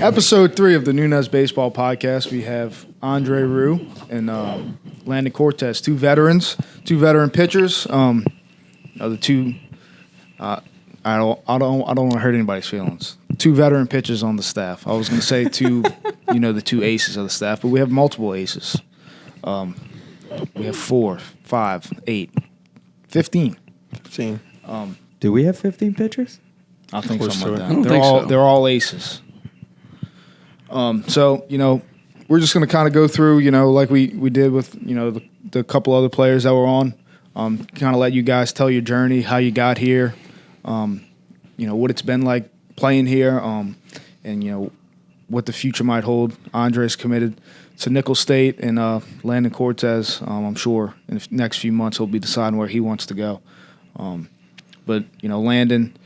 Episode 3 of the Nunez Baseball Podcast. We have Roux and Landon Cortez, two veteran pitchers. The two. I don't want to hurt anybody's feelings. Two veteran pitchers on the staff. I was going to say the two aces of the staff, but we have multiple aces. We have 4, 5, 8, 15. 15. Do we have 15 pitchers? I think something like that. I don't think so. They're all aces. So we're just going to kind of go through, like we did with the couple other players that were on. Kind of let you guys tell your journey, how you got here, what it's been like playing here, and what the future might hold. Andre's committed to Nickel State, and Landon Cortez, I'm sure in the next few months he'll be deciding where he wants to go. But Landon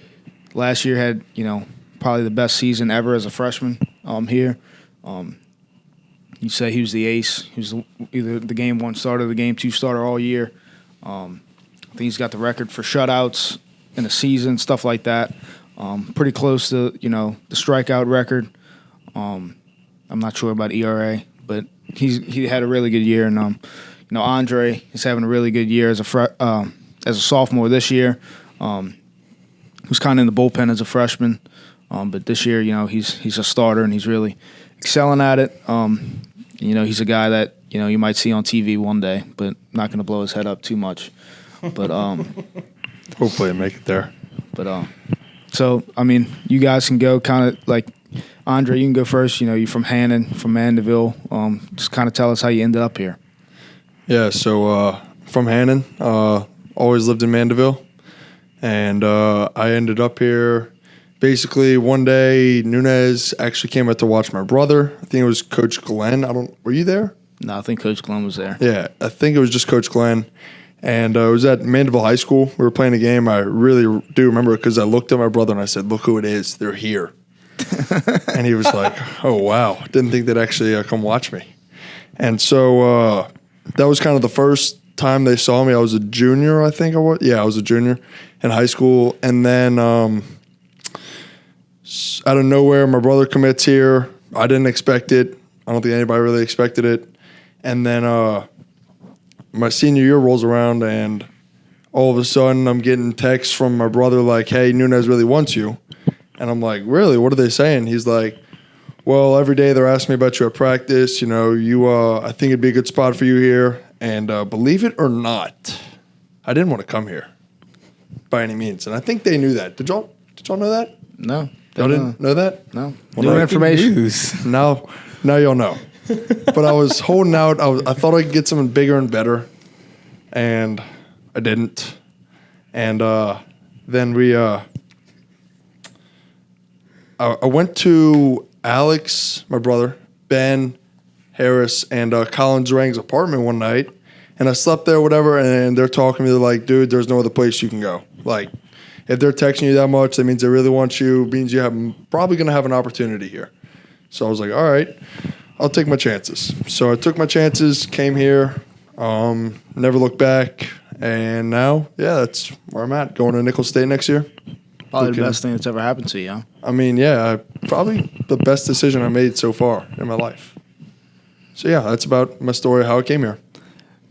last year had probably the best season ever as a freshman here. You say he was the ace. He was either the game 1 starter or the game 2 starter all year. I think he's got the record for shutouts in a season, stuff like that. Pretty close to the strikeout record. I'm not sure about ERA, but he had a really good year. And Andre is having a really good year as a sophomore this year. He was kind of in the bullpen as a freshman, but this year he's a starter and he's really excelling at it. He's a guy that you might see on TV one day, but not going to blow his head up too much. But hopefully I make it there. But so I mean, you guys can go kind of like Andre. You can go first. You're from Hannon, from Mandeville. Just kind of tell us how you ended up here. Yeah, so from Hannon, always lived in Mandeville, and I ended up here. Basically, one day Nunez actually came out to watch my brother. I think it was Coach Glenn. Were you there? No, I think Coach Glenn was there. Yeah, I think it was just Coach Glenn. And it was at Mandeville High School. We were playing a game. I really do remember it because I looked at my brother and I said, "Look who it is. They're here." And he was like, "Oh, wow. Didn't think they'd actually come watch me." And so that was kind of the first time they saw me. I was a junior, I think I was. Yeah, I was a junior in high school. And then out of nowhere, my brother commits here. I didn't expect it. I don't think anybody really expected it. And then my senior year rolls around, and all of a sudden I'm getting texts from my brother like, "Hey, Nunez really wants you." And I'm like, "Really? What are they saying?" He's like, "Well, every day they're asking me about you at practice. I think it'd be a good spot for you here. And believe it or not, I didn't want to come here by any means." And I think they knew that. Did y'all know that? No. Y'all didn't know that? No. Well, New information. News. Now y'all know. But I was holding out. I thought I could get something bigger and better, and I didn't. And then I went to Alex, my brother, Ben, Harris, and Colin Durang's apartment one night, and I slept there, whatever, and they're talking to me. They're like, "Dude, there's no other place you can go. Like, if they're texting you that much, that means they really want you. Means you have probably going to have an opportunity here." So I was like, "All right, I'll take my chances." So I took my chances, came here, never looked back, and now, that's where I'm at. Going to Nickel State next year. Probably the best thing that's ever happened to you, huh? I mean, probably the best decision I made so far in my life. So that's about my story, how I came here.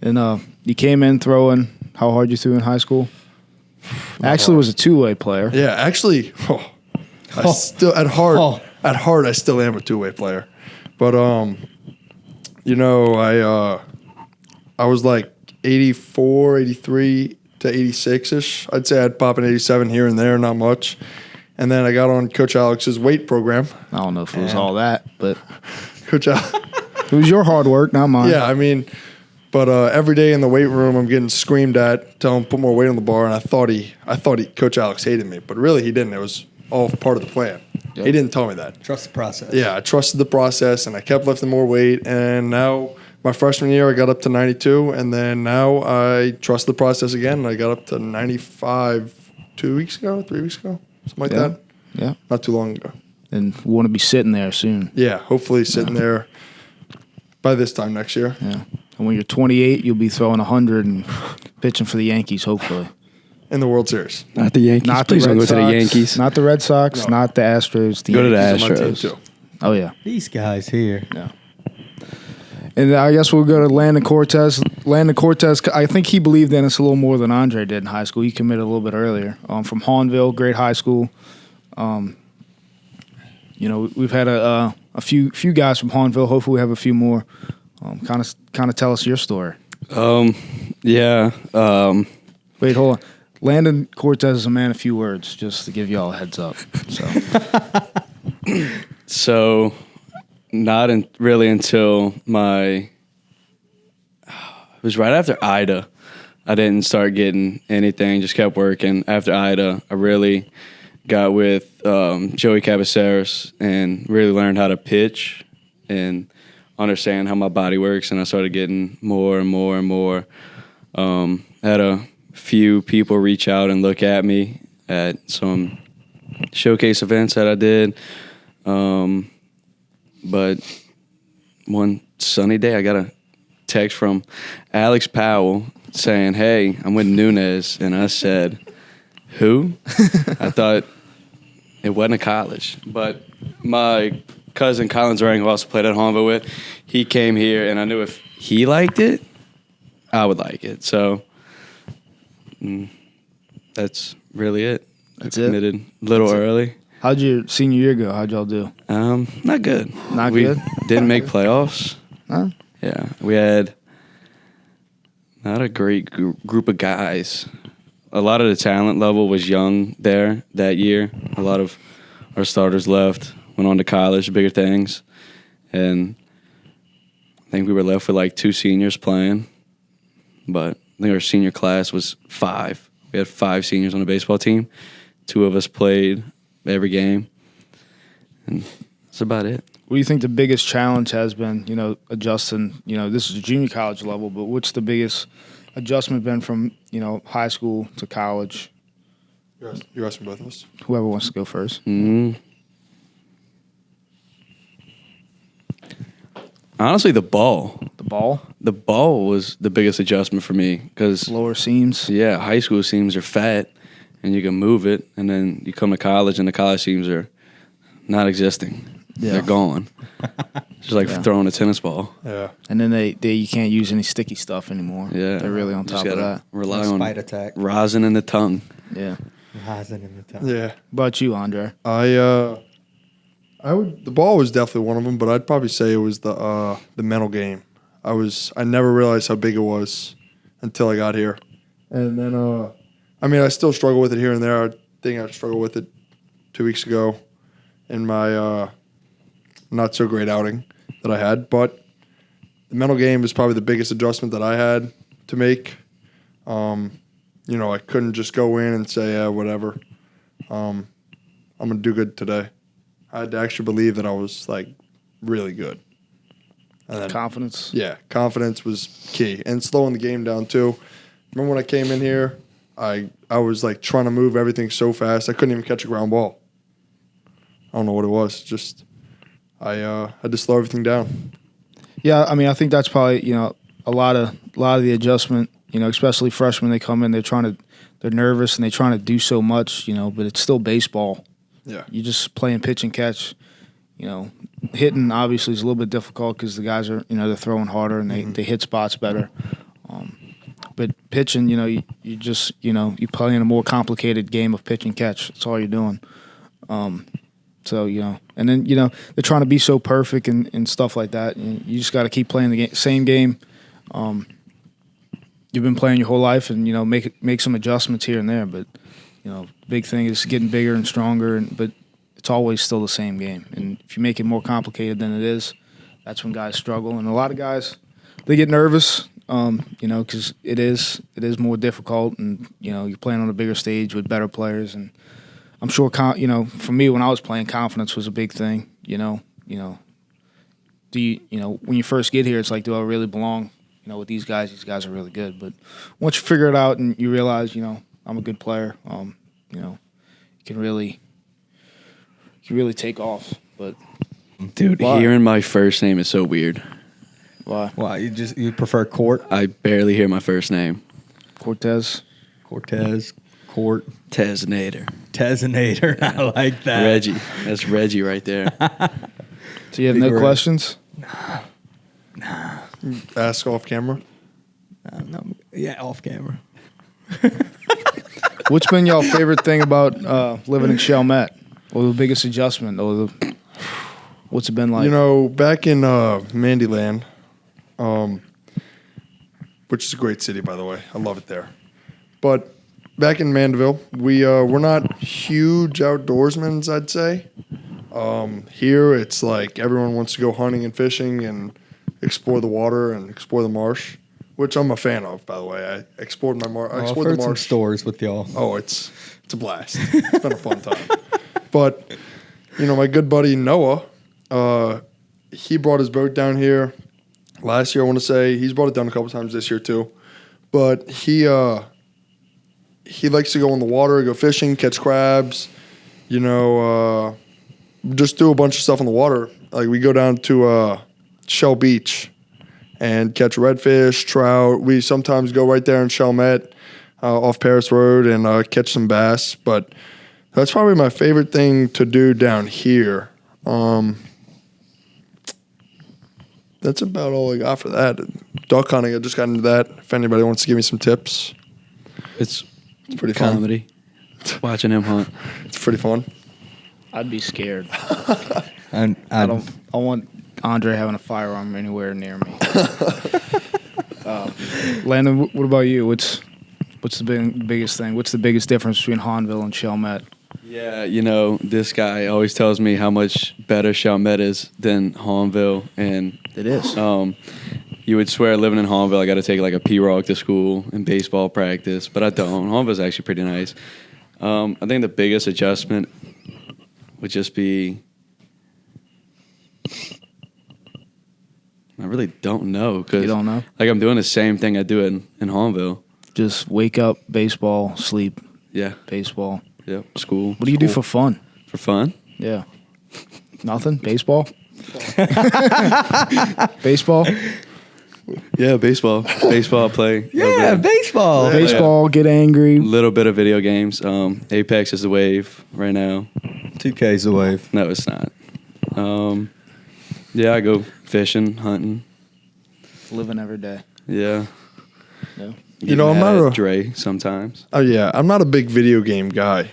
And you came in throwing how hard you threw in high school? Actually was a two-way player. Yeah, actually, I still at heart I still am a two-way player. But I was like 84, 83 to 86-ish. I'd say I'd pop an 87 here and there, not much. And then I got on Coach Alex's weight program. I don't know if it was all that, but Coach Alex. It was your hard work, not mine. Yeah, I mean, but every day in the weight room, I'm getting screamed at, telling him to put more weight on the bar, and I thought Coach Alex hated me, but really he didn't. It was all part of the plan. Yep. He didn't tell me that. Trust the process. Yeah, I trusted the process, and I kept lifting more weight, and now my freshman year I got up to 92, and then now I trust the process again, and I got up to 95 3 weeks ago, something like that. Yeah. Not too long ago. And we want to be sitting there soon. Yeah, hopefully sitting there by this time next year. Yeah. And when you're 28, you'll be throwing 100 and pitching for the Yankees, hopefully. In the World Series. Not the Yankees. Not Please the don't Red go Sox, to the Yankees. Not the Red Sox, not the Astros. Go to the Yankees are my team Astros. too. Oh yeah. These guys here. Yeah. And I guess we'll go to Landon Cortez. Landon Cortez, I think he believed in us a little more than Andre did in high school. He committed a little bit earlier. From Hahnville, great high school. We've had a few guys from Hahnville. Hopefully, we have a few more. Kind of tell us your story. Yeah. Wait, hold on. Landon Cortez is a man of few words. Just to give you all a heads up. So, not really until it was right after Ida. I didn't start getting anything. Just kept working. After Ida, I really got with Joey Cabaceres and really learned how to pitch and understand how my body works. And I started getting more and more and more. Had a few people reach out and look at me at some showcase events that I did. But one sunny day, I got a text from Alex Powell saying, "Hey, I'm with Nunez." And I said, "Who?" I thought it wasn't a college. But my cousin Collins Rang, who also played at Hahnville with, he came here, and I knew if he liked it, I would like it. So that's really it. That's I committed a little early. How'd your senior year go? How'd y'all do? Not good. Not we good? Didn't make playoffs. Huh? Yeah, we had not a great group of guys. A lot of the talent level was young there that year. A lot of our starters left, went on to college, bigger things. And I think we were left with like 2 seniors playing. But I think our senior class was 5. We had 5 seniors on the baseball team. 2 of us played every game. And that's about it. What do you think the biggest challenge has been, adjusting, this is a junior college level, but what's the biggest adjustment been from, high school to college? You're asking both of us? Whoever wants to go first. Honestly, the ball. The ball? The ball was the biggest adjustment for me because, Lower seams? yeah, high school seams are fat and you can move it, and then you come to college and the college seams are not existing. Yeah. They're gone. Just like throwing a tennis ball. Yeah. And then you can't use any sticky stuff anymore. Yeah. They're really on Just top of gotta that. Rely on Spite attack. rosin in the tongue. Yeah. Rising in the tongue. Yeah. What about you, Andre? The ball was definitely one of them, but I'd probably say it was the mental game. I never realized how big it was until I got here. And then I still struggle with it here and there. I think I struggled with it 2 weeks ago in my not so great outing that I had, but the mental game is probably the biggest adjustment that I had to make. I couldn't just go in and say, yeah, whatever. I'm going to do good today. I had to actually believe that I was, really good. And then, Confidence? yeah, confidence was key. And slowing the game down, too. Remember when I came in here, I was, trying to move everything so fast, I couldn't even catch a ground ball. I don't know what it was. Just I had to slow everything down. Yeah, I think that's probably, a lot of the adjustment, especially freshmen, they come in, they're nervous and they're trying to do so much, but it's still baseball. Yeah. You just playing pitch and catch. Hitting obviously is a little bit difficult because the guys are, they're throwing harder and they hit spots better. But pitching, you just, you play in a more complicated game of pitch and catch. That's all you're doing. So, and then, they're trying to be so perfect and stuff like that. And you just got to keep playing the same game. You've been playing your whole life and, make some adjustments here and there. But, the big thing is getting bigger and stronger. But it's always still the same game. And if you make it more complicated than it is, that's when guys struggle. And a lot of guys, they get nervous, because it is more difficult. And, you're playing on a bigger stage with better players. And I'm sure, for me, when I was playing, confidence was a big thing. Do you, when you first get here, it's like, do I really belong, with these guys? These guys are really good. But once you figure it out and you realize, I'm a good player, you can really take off. But Dude, why? hearing my first name is so weird. Why? Why you prefer Court? I barely hear my first name. Cortez? Cortez, Court, Tesnator. Tezinator. I like that. Reggie. That's Reggie right there. So you have Big no red. questions? Ask off camera. No, yeah, off camera. What's been your favorite thing about living in Chalmette? Or the biggest adjustment? What's it been like? You know, back in Mandyland, which is a great city, by the way. I love it there. But back in Mandeville, we're not huge outdoorsmen, I'd say. Here, it's like everyone wants to go hunting and fishing and explore the water and explore the marsh, which I'm a fan of, by the way. I explored my marsh. I I've explored heard the some marsh. stories with y'all. Oh, it's a blast. It's been a fun time. But, you know, my good buddy Noah, he brought his boat down here last year, I want to say. He's brought it down a couple times this year, too. But he likes to go in the water, go fishing, catch crabs, you know, just do a bunch of stuff in the water. Like, we go down to Shell Beach and catch redfish, trout. We sometimes go right there in Chalmette off Paris Road and catch some bass. But that's probably my favorite thing to do down here. That's about all I got for that. Duck hunting, I just got into that. If anybody wants to give me some tips, It's it's pretty fun. comedy. Watching him hunt. It's pretty fun. I'd be scared. And I want Andre having a firearm anywhere near me. Landon, what about you? What's the biggest thing? What's the biggest difference between Hahnville and Chalmette? Yeah, you know, this guy always tells me how much better Chalmette is than Hahnville, and It is. you would swear living in Hahnville I got to take like a P-Rock to school and baseball practice, but I don't. Hahnville's actually pretty nice. I think the biggest adjustment would just be, I really don't know. Cause, You don't know? Like, I'm doing the same thing I do in Hahnville. Just wake up, baseball, sleep, Yeah, baseball. yep, school. What do you do for fun? For fun? Yeah. Nothing? Baseball? Baseball? Yeah, baseball. Baseball play. yeah, baseball. Baseball, get angry. Little bit of video games. Apex is the wave right now. 2K's the wave. No, it's not. Yeah, I go fishing, hunting. Living every day. Yeah. Yeah. You know, I'm Get not mad a- at Dre sometimes. Oh yeah, I'm not a big video game guy.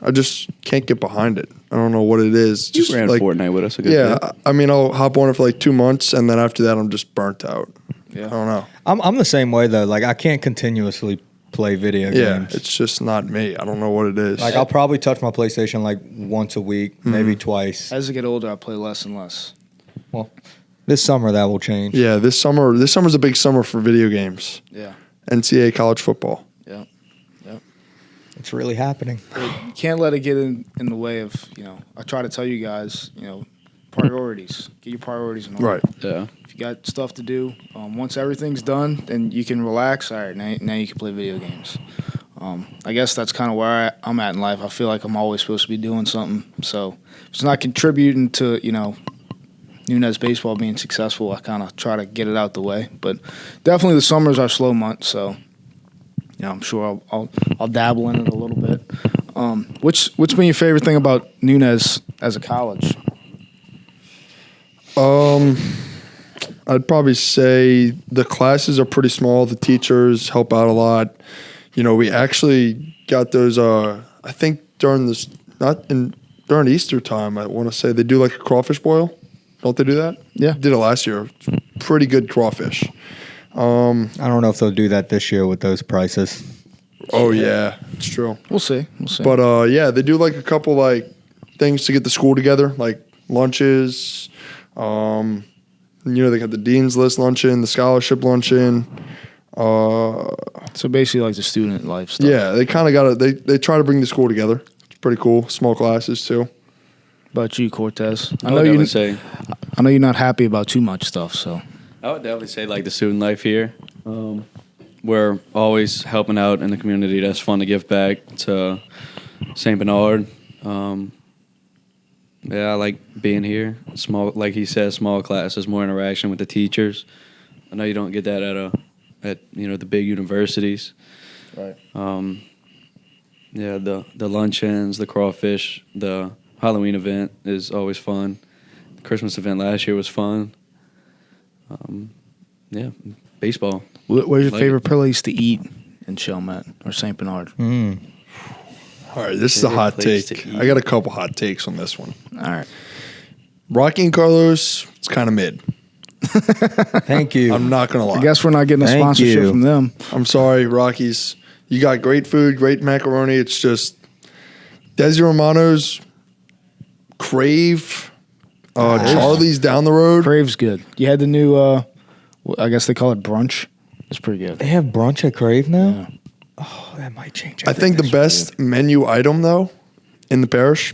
I just can't get behind it. I don't know what it is. You Just ran like, Fortnite with us a good yeah, bit. I mean, I'll hop on it for like 2 months, and then after that, I'm just burnt out. Yeah. I don't know. I'm the same way though. Like I can't continuously play video Yeah, games. it's just not me. I don't know what it is. Like I'll probably touch my PlayStation like once a week, maybe twice. As I get older, I play less and less. Well, this summer that will change. yeah, this summer's a big summer for video games. Yeah. NCAA college football. Yeah. It's really happening. You can't let it get in the way of, I try to tell you guys, priorities. Get your priorities in order. Right. Yeah. If you got stuff to do, once everything's done, then you can relax. All right, now you can play video games. I guess that's kind of where I'm at in life. I feel like I'm always supposed to be doing something. So if it's not contributing to, Nunez baseball being successful, I kind of try to get it out the way. But definitely the summers are slow months, so I'm sure I'll dabble in it a little bit. What's been your favorite thing about Nunez as a college? I'd probably say the classes are pretty small. The teachers help out a lot. We actually got those. I think during Easter time, I want to say they do like a crawfish boil. Don't they do that? Yeah. Did it last year. Pretty good crawfish. I don't know if they'll do that this year with those prices. Oh yeah, it's true. We'll see. But yeah, they do like a couple like things to get the school together, like lunches. They got the dean's list luncheon, the scholarship luncheon. So basically like the student life stuff. Yeah, they kind of got it. They try to bring the school together. It's pretty cool. Small classes too. About you, Cortez? I would definitely say I know you're not happy about too much stuff, so. I would definitely say like the student life here. We're always helping out in the community. That's fun to give back to St. Bernard. Yeah, I like being here. Small, like he says, small classes, more interaction with the teachers. I know you don't get that at the big universities. Right. Yeah, the luncheons, the crawfish, the Halloween event is always fun. Christmas event last year was fun. Yeah, baseball. Where's your Like favorite place to eat in Chalmette or St. Bernard? All right, this is a Favorite hot place take. to eat. I got a couple hot takes on this one. All right. Rocky and Carlos, it's kind of mid. Thank you. I'm not going to lie. I guess we're not getting a Thank sponsorship you. from them. I'm sorry, Rockies. You got great food, great macaroni. It's just Desi Romano's, Crave, Charlie's down the road. Crave's good. You had the new, I guess they call it brunch. It's pretty good. They have brunch at Crave now? Yeah. Oh, that might change I think the everything. best menu item, though, in the parish,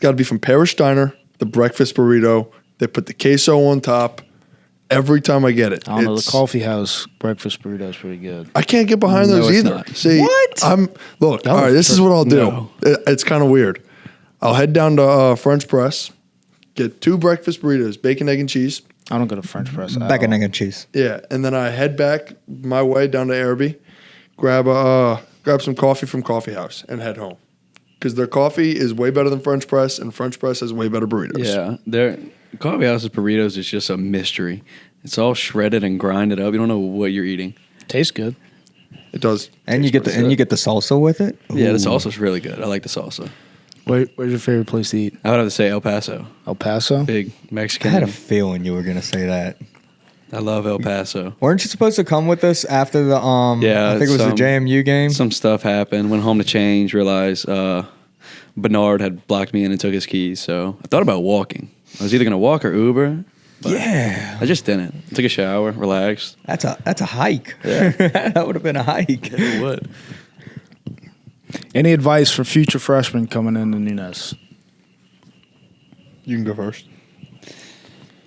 got to be from Parish Diner, the breakfast burrito. They put the queso on top. Every time I get it, I don't know. The it's- coffee house breakfast burrito is pretty good. I can't get behind No, those it's either. not. See, What? Look. No, All right, this is what I'll do. no. It's kind of weird. I'll head down to French Press, get 2 breakfast burritos, bacon, egg, and cheese. I don't go to French press. at Bacon, all. egg, and cheese. Yeah, and then I head back my way down to Araby, grab some coffee from Coffee House, and head home. Because their coffee is way better than French Press, and French Press has way better burritos. Yeah, their coffee house's burritos is just a mystery. It's all shredded and grinded up. You don't know what you're eating. Tastes good. It does. And you get the salsa with it? Yeah, the Ooh. salsa's really good. I like the salsa. Where's your favorite place to eat? I would have to say El Paso. El Paso? Big I Mexican. had a feeling you were going to say that. I love El Paso. Weren't you supposed to come with us after the Yeah, I think it was the some- JMU game? Some stuff happened. Went home to change. Realized Bernard had blocked me in and took his keys. So I thought about walking. I was either going to walk or Uber. But Yeah. I just didn't. Took a shower, relaxed. That's a hike. That would have been a hike. It would. Any advice for future freshmen coming into Nunes? You can go first.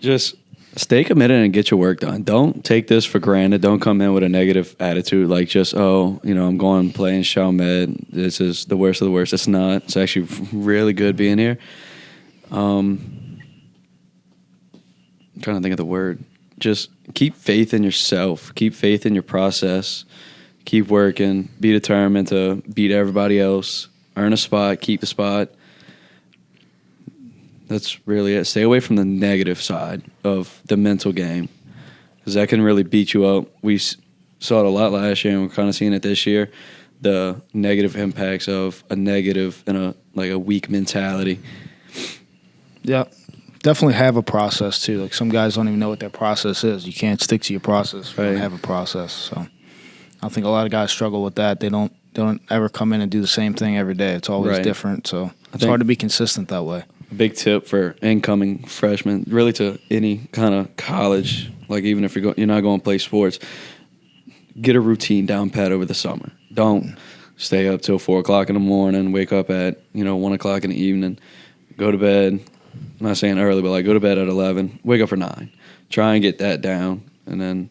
Just stay committed and get your work done. Don't take this for granted. Don't come in with a negative attitude like just, I'm going to play in Chalmette. This is the worst of the worst. It's not. It's actually really good being here. I'm trying to think of the word. Just keep faith in yourself. Keep faith in your process. Keep working. Be determined to beat everybody else. Earn a spot. Keep a spot. That's really it. Stay away from the negative side of the mental game, because that can really beat you up. We saw it a lot last year, and we're kind of seeing it this year. The negative impacts of a negative and a weak mentality. Yeah. Definitely have a process too. Like some guys don't even know what their process is. You can't stick to your process if you don't Right. have a process. So I think a lot of guys struggle with that. They don't ever come in and do the same thing every day. It's always Right. different. So it's think- hard to be consistent that way. A big tip for incoming freshmen, really to any kind of college, like even if you're not going to play sports, get a routine down pat over the summer. Don't stay up till 4 o'clock in the morning, wake up at 1 o'clock in the evening, go to bed. I'm not saying early, but like go to bed at 11, wake up for 9. Try and get that down, and then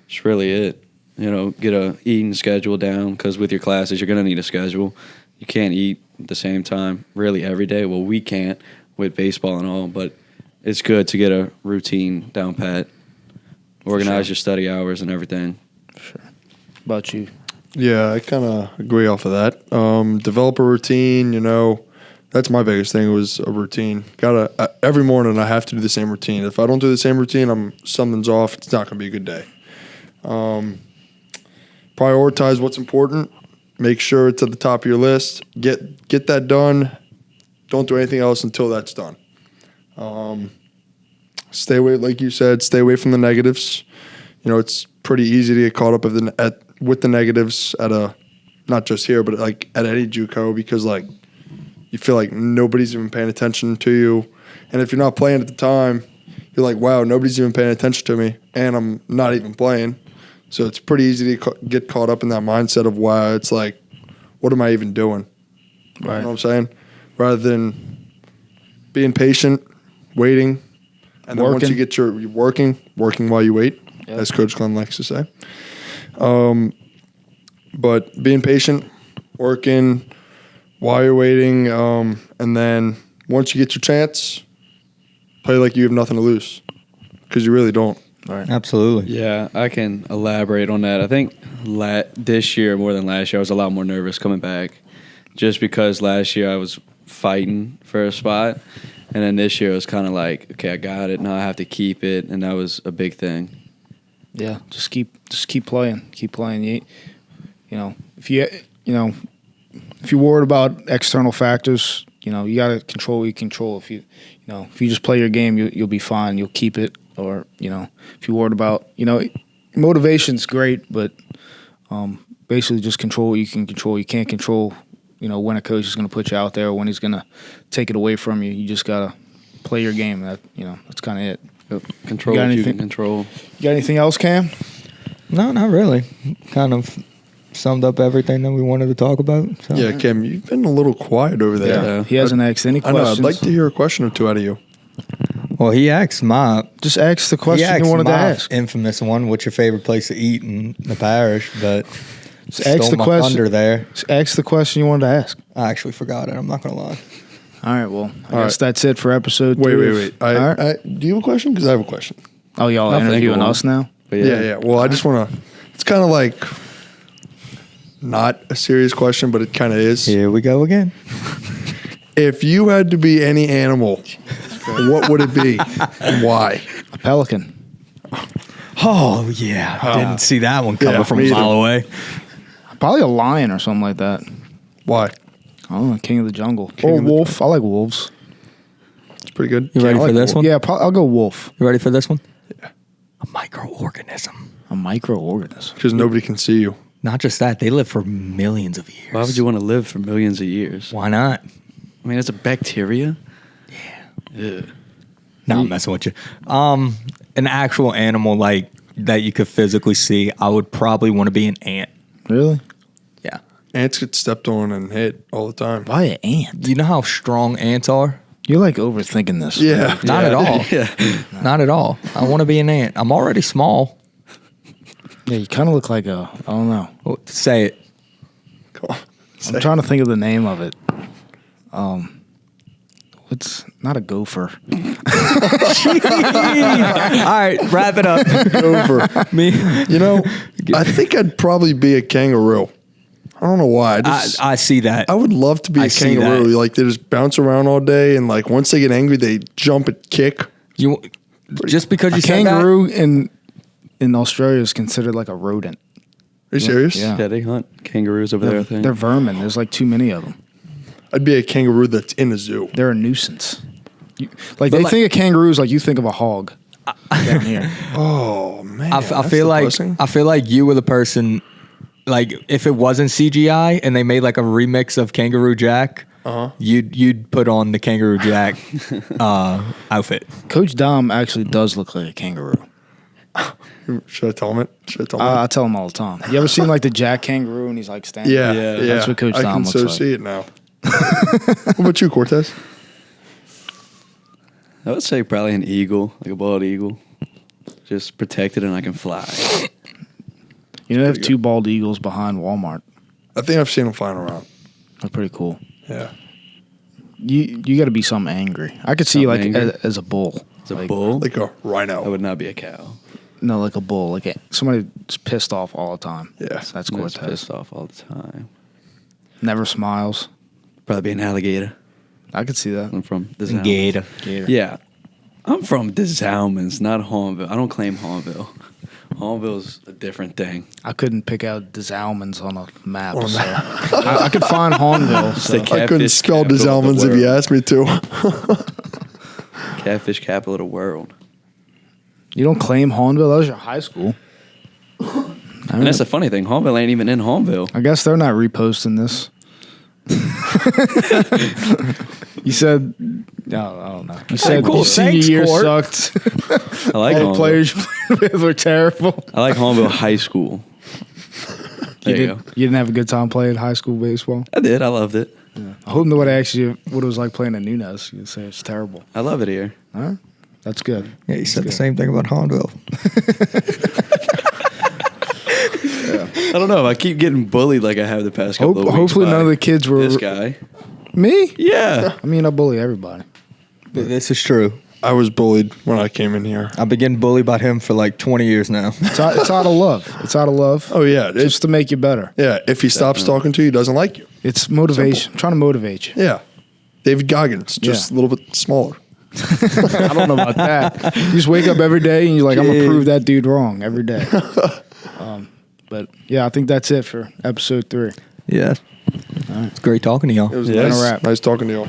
that's really it. Get a eating schedule down, because with your classes, you're going to need a schedule. You can't eat at the same time really every day. Well, we can't with baseball and all, but it's good to get a routine down pat. Organize your study hours and everything. Sure. About you? Yeah, I kind of agree off of that. Develop a routine, that's my biggest thing was a routine. Every morning I have to do the same routine. If I don't do the same routine, something's off. It's not going to be a good day. Prioritize what's important. Make sure it's at the top of your list. Get that done. Don't do anything else until that's done. Stay away, like you said, stay away from the negatives. It's pretty easy to get caught up with the negatives not just here, but like at any JUCO, because like you feel like nobody's even paying attention to you, and if you're not playing at the time, you're like, wow, nobody's even paying attention to me, and I'm not even playing. So it's pretty easy to get caught up in that mindset of, wow, it's like, what am I even doing? Right. You know what I'm saying? Rather than being patient, waiting, and then once you get you're working while you wait, Yep. as Coach Glenn likes to say. But being patient, working while you're waiting, and then once you get your chance, play like you have nothing to lose, because you really don't. Right. Absolutely. Yeah, I can elaborate on that. I think this year more than last year, I was a lot more nervous coming back, just because last year I was fighting for a spot. And then this year it was kind of like, okay, I got it. Now I have to keep it, and that was a big thing. Yeah, just keep playing, keep playing. You know, if you're worried about external factors, you got to control what you control. If you just play your game, you'll be fine. You'll keep it. Or if you're worried about, motivation's great, but basically just control what you can control. You can't control, when a coach is going to put you out there or when he's going to take it away from you. You just gotta play your game. That's kind of it. Yep. Control what you can control. You got anything else, Cam? No, not really. Kind of summed up everything that we wanted to talk about. So. Yeah, Cam, you've been a little quiet over there. Yeah. He hasn't asked any questions. I know. I'd like to hear a question or two out of you. Well, he asked my. Just ask the question you wanted to ask. Infamous one. What's your favorite place to eat in the parish? But just ask the question. Thunder there. Just ask the question you wanted to ask. I actually forgot it. I'm not gonna lie. All right. Well, I guess that's it for episode 3. Wait. Do you have a question? Because I have a question. Oh, y'all interviewing us now? But Yeah. Well, I just want to. It's kind of like not a serious question, but it kind of is. Here we go again. If you had to be any animal, what would it be and why? A pelican. Oh yeah, didn't see that one coming from a mile away. Probably a lion or something like that. Why? I don't know, king of the jungle. Or a wolf. I like wolves. It's pretty good. You ready for this one? Yeah, I'll go wolf. You ready for this one? Yeah. A microorganism. A microorganism. Because nobody can see you. Not just that, they live for millions of years. Why would you want to live for millions of years? Why not? I mean, it's a bacteria. Yeah. No, I'm messing with you. An actual animal like that you could physically see, I would probably want to be an ant. Really? Yeah. Ants get stepped on and hit all the time. Why an ant? You know how strong ants are? You're like overthinking this. Yeah. Not at all. Yeah. Not at all. I want to be an ant. I'm already small. Yeah, you kind of look like I don't know. Oh, say it. Come on. I'm trying to think of the name of it. It's not a gopher. All right, wrap it up. Over. Me. I think I'd probably be a kangaroo. I don't know why. I see that. I would love to be I a see kangaroo. that. Like, they just bounce around all day, and like once they get angry, they jump and kick. Just because you A said kangaroo in Australia is considered like a rodent. Are you serious? Yeah. Yeah, they hunt kangaroos over there, I think. They're vermin. There's like too many of them. I'd be a kangaroo that's in a zoo. They're a nuisance. They think of kangaroos like you think of a hog down here. Oh man, I feel like you were the person. Like if it wasn't CGI and they made like a remix of Kangaroo Jack, you'd put on the Kangaroo Jack outfit. Coach Dom actually does look like a kangaroo. Should I tell him it? I tell him all the time. You ever seen like the Jack kangaroo and he's like standing? Yeah. That's what Coach Dom looks I can like. see it now. What about you, Cortez? I would say probably an eagle, like a bald eagle. Just protected and I can fly. You know, they have 2 bald eagles behind Walmart. I think I've seen them flying around. They're pretty cool. Yeah. You got to be something angry. I could see you like as a bull. As a bull? Like a rhino. I would not be a cow. No, like a bull. Like somebody's pissed off all the time. Yeah. So that's Somebody's Cortez. pissed off all the time. Never smiles. Probably be an alligator. I could see that. I'm from the Zalmans. Gator. Yeah. I'm from the Zalmans, not Hornville. I don't claim Hornville. Hornville's a different thing. I couldn't pick out the Zalmans on a map. So I could find Hornville. So. It's the I couldn't catfish spell capital of the DeZalmans if you world. asked me to. Catfish capital of the world. You don't claim Hornville? That was your high school. And that's the funny thing. Hornville ain't even in Hornville. I guess they're not reposting this. You said, no, I don't know. You said cool. your senior Thanks, year Court. sucked. I like All the Hornville. players you played with were terrible. I like Hornville High School. There you go. You didn't have a good time playing high school baseball? I did. I loved it. I hope nobody asked you what it was like playing at Nunes. You'd say it's terrible. I love it here. Huh? That's good. Yeah, you said the same thing about Hornville. I don't know. I keep getting bullied like I have the past couple of weeks. Hopefully by none of the kids were... This guy. Me? Yeah. I mean, I bully everybody. This is true. I was bullied when I came in here. I've been getting bullied by him for like 20 years now. It's out of love. It's out of love. Oh yeah, Just to make you better. yeah. If he stops talking to you, he doesn't like you. It's motivation. I'm trying to motivate you. Yeah. David Goggins, just a little bit smaller. I don't know about that. You just wake up every day and you're like, I'm going to prove that dude wrong every day. But, yeah, I think that's it for episode 3. Yeah. It's great talking to y'all. It was Yeah. nice, Wrap. nice talking to y'all.